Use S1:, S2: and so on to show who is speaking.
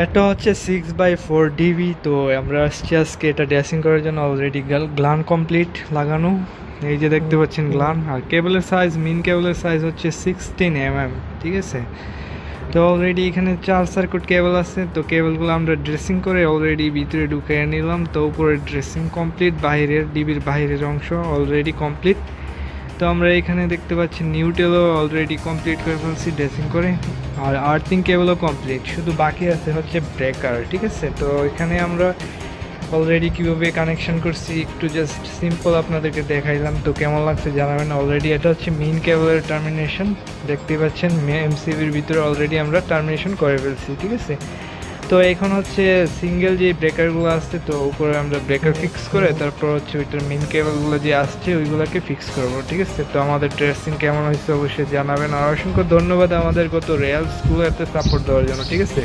S1: এটা হচ্ছে 6x4 DB. তো আমরা আসছি আজকে এটা ড্রেসিং করার জন্য। অলরেডি গ্লান কমপ্লিট লাগানো, এই যে দেখতে পাচ্ছেন গ্লান। আর কেবলের সাইজ, মেন কেবলের সাইজ হচ্ছে 16 mm, ঠিক আছে। তো অলরেডি এখানে 4 সার্কিট কেবল আছে। তো কেবলগুলো আমরা ড্রেসিং করে অলরেডি ভিতরে ঢুকে নিলাম। তো উপরে ড্রেসিং কমপ্লিট, বাইরের ডিবির বাইরের অংশ অলরেডি কমপ্লিট। তো আমরা এখানে দেখতে পাচ্ছি নিউটেলও অলরেডি কমপ্লিট করে ফেলছি ড্রেসিং করে। আর আর্থিং কেবলও কমপ্লিট, শুধু বাকি আছে হচ্ছে ব্রেকার, ঠিক আছে। তো এখানে আমরা অলরেডি কীভাবে কানেকশন করছি একটু জাস্ট সিম্পল আপনাদেরকে দেখাইলাম। তো কেমন লাগছে জানাবেন। অলরেডি এটা হচ্ছে মেইন কেবলের টার্মিনেশন, দেখতে পাচ্ছেন এমসিবির ভিতরে অলরেডি আমরা টার্মিনেশন করে ফেলছি, ঠিক আছে। তো এখন হচ্ছে সিঙ্গেল যে ব্রেকারগুলো আসছে, তো উপরে আমরা ব্রেকার ফিক্স করে তারপর হচ্ছে ওইটার মেন কেবলগুলো যে আসছে ওইগুলোকে ফিক্স করবো, ঠিক আছে। তো আমাদের ড্রেসিং কেমন হয়েছে অবশ্যই জানাবেন। আর অসংখ্য ধন্যবাদ আমাদের গত রিয়াল স্কুল এতে সাপোর্ট দেওয়ার জন্য, ঠিক আছে।